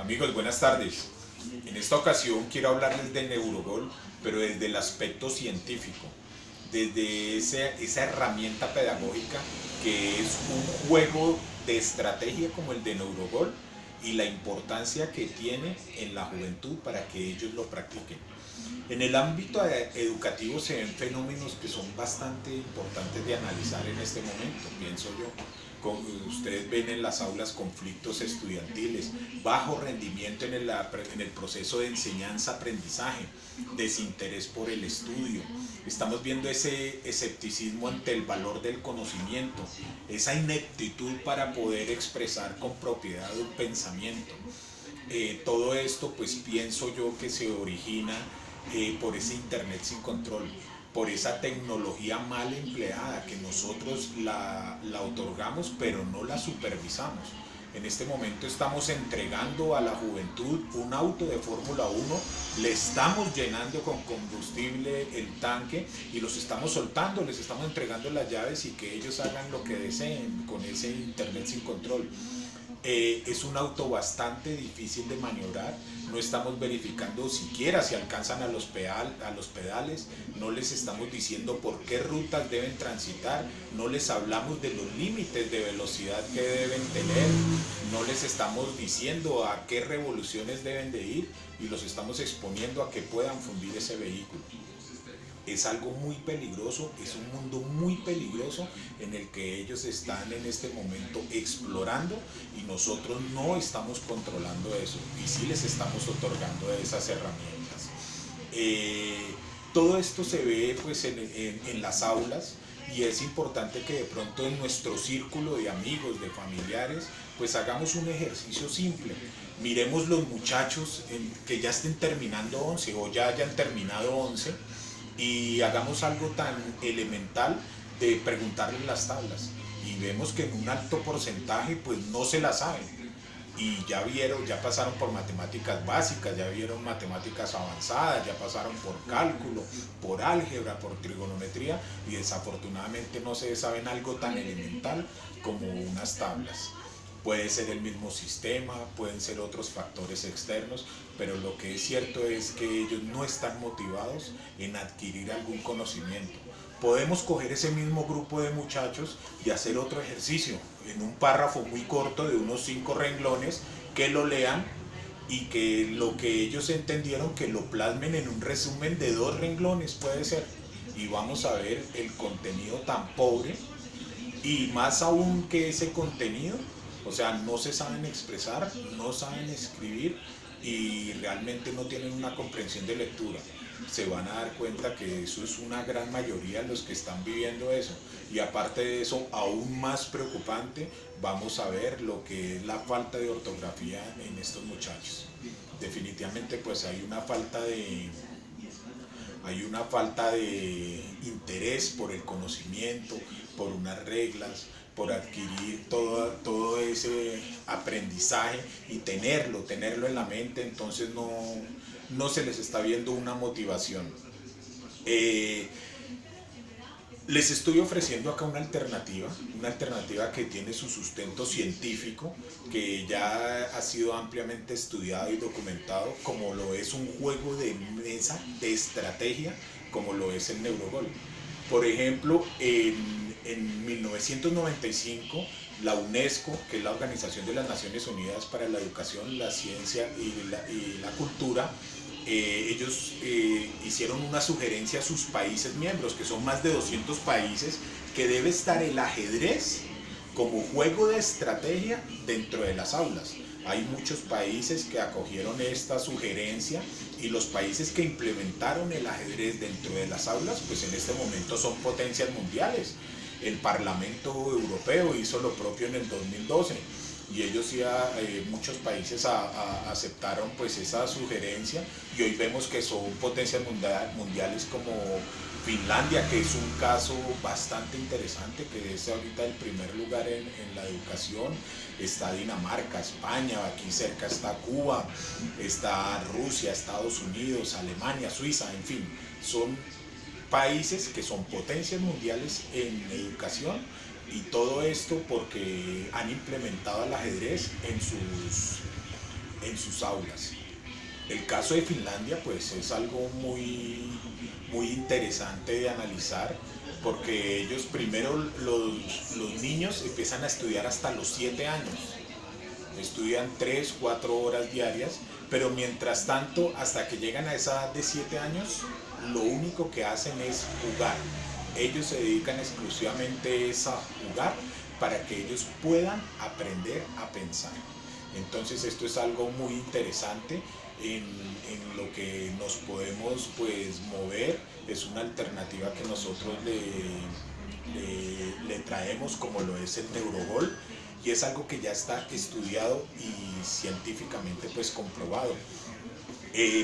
Amigos, buenas tardes. En esta ocasión quiero hablarles de Neurogol, pero desde el aspecto científico, desde esa herramienta pedagógica que es un juego de estrategia como el de Neurogol y la importancia que tiene en la juventud para que ellos lo practiquen. En el ámbito educativo se ven fenómenos que son bastante importantes de analizar en este momento, pienso yo. Ustedes ven en las aulas conflictos estudiantiles, bajo rendimiento en el proceso de enseñanza-aprendizaje, desinterés por el estudio. Estamos viendo ese escepticismo ante el valor del conocimiento, esa ineptitud para poder expresar con propiedad un pensamiento. Todo esto pues pienso yo que se origina por ese internet sin control, por esa tecnología mal empleada que nosotros la otorgamos pero no la supervisamos. En este momento estamos entregando a la juventud un auto de Fórmula 1, le estamos llenando con combustible el tanque y los estamos soltando, les estamos entregando las llaves y que ellos hagan lo que deseen con ese internet sin control. Es un auto bastante difícil de maniobrar, no estamos verificando siquiera si alcanzan a los pedales, no les estamos diciendo por qué rutas deben transitar, no les hablamos de los límites de velocidad que deben tener, no les estamos diciendo a qué revoluciones deben de ir y los estamos exponiendo a que puedan fundir ese vehículo. Es algo muy peligroso, es un mundo muy peligroso en el que ellos están en este momento explorando y nosotros no estamos controlando eso y sí les estamos otorgando esas herramientas. Todo esto se ve pues en las aulas y es importante que de pronto en nuestro círculo de amigos, de familiares, pues hagamos un ejercicio simple. Miremos los muchachos que ya estén terminando 11 o ya hayan terminado 11 y hagamos algo tan elemental de preguntarles las tablas y vemos que en un alto porcentaje pues no se las saben y ya vieron, ya pasaron por matemáticas básicas, ya vieron matemáticas avanzadas, ya pasaron por cálculo, por álgebra, por trigonometría y desafortunadamente no se saben algo tan elemental como unas tablas. Puede ser el mismo sistema, pueden ser otros factores externos, pero lo que es cierto es que ellos no están motivados en adquirir algún conocimiento. Podemos coger ese mismo grupo de muchachos y hacer otro ejercicio en un párrafo muy corto de unos 5 renglones, que lo lean y que lo que ellos entendieron que lo plasmen en un resumen de 2 renglones, puede ser. Y vamos a ver el contenido tan pobre y más aún que ese contenido, o sea, no se saben expresar, no saben escribir y realmente no tienen una comprensión de lectura. Se van a dar cuenta que eso es una gran mayoría de los que están viviendo eso. Y aparte de eso, aún más preocupante, vamos a ver lo que es la falta de ortografía en estos muchachos. Definitivamente pues hay una falta de interés por el conocimiento, por unas reglas, por adquirir todo ese aprendizaje y tenerlo en la mente, entonces no se les está viendo una motivación. Eh, Les estoy ofreciendo acá una alternativa que tiene su sustento científico, que ya ha sido ampliamente estudiado y documentado, como lo es un juego de mesa de estrategia, como lo es el Neurogol. Por ejemplo, en 1995, la UNESCO, que es la Organización de las Naciones Unidas para la Educación, la Ciencia y la Cultura, ellos hicieron una sugerencia a sus países miembros, que son más de 200 países, que debe estar el ajedrez como juego de estrategia dentro de las aulas. Hay muchos países que acogieron esta sugerencia y los países que implementaron el ajedrez dentro de las aulas, pues en este momento son potencias mundiales. El Parlamento Europeo hizo lo propio en el 2012 y ellos ya, muchos países aceptaron pues esa sugerencia y hoy vemos que son potencias mundiales como Finlandia, que es un caso bastante interesante, que es ahorita el primer lugar en la educación. Está Dinamarca, España, aquí cerca está Cuba, está Rusia, Estados Unidos, Alemania, Suiza, en fin, son países que son potencias mundiales en educación y todo esto porque han implementado el ajedrez en sus aulas. El caso de Finlandia pues es algo muy interesante de analizar, porque ellos primero, los niños empiezan a estudiar hasta los 7 años, estudian 3 4 horas diarias, pero mientras tanto, hasta que llegan a esa edad de 7 años, lo único que hacen es jugar. Ellos se dedican exclusivamente a jugar para que ellos puedan aprender a pensar. Entonces esto es algo muy interesante en lo que nos podemos pues mover. Es una alternativa que nosotros le traemos, como lo es el neurogol, y es algo que ya está estudiado y científicamente pues comprobado.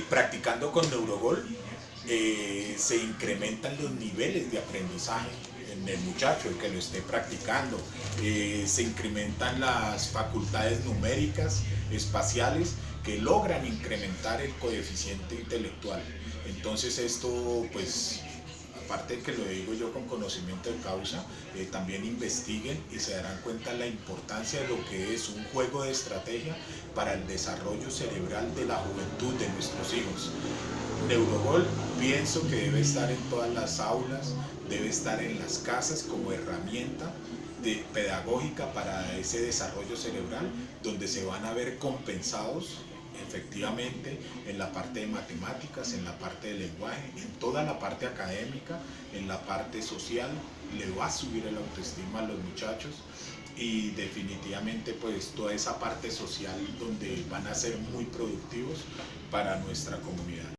Practicando con neurogol se incrementan los niveles de aprendizaje en el muchacho, el que lo esté practicando. Se incrementan las facultades numéricas, espaciales, que logran incrementar el coeficiente intelectual. Entonces esto pues, aparte de que lo digo yo con conocimiento de causa, también investiguen y se darán cuenta de la importancia de lo que es un juego de estrategia para el desarrollo cerebral de la juventud de nuestros hijos. Neurogol pienso que debe estar en todas las aulas, debe estar en las casas como herramienta pedagógica para ese desarrollo cerebral, donde se van a ver compensados efectivamente en la parte de matemáticas, en la parte de lenguaje, en toda la parte académica, en la parte social. Le va a subir el autoestima a los muchachos, y definitivamente pues toda esa parte social donde van a ser muy productivos para nuestra comunidad.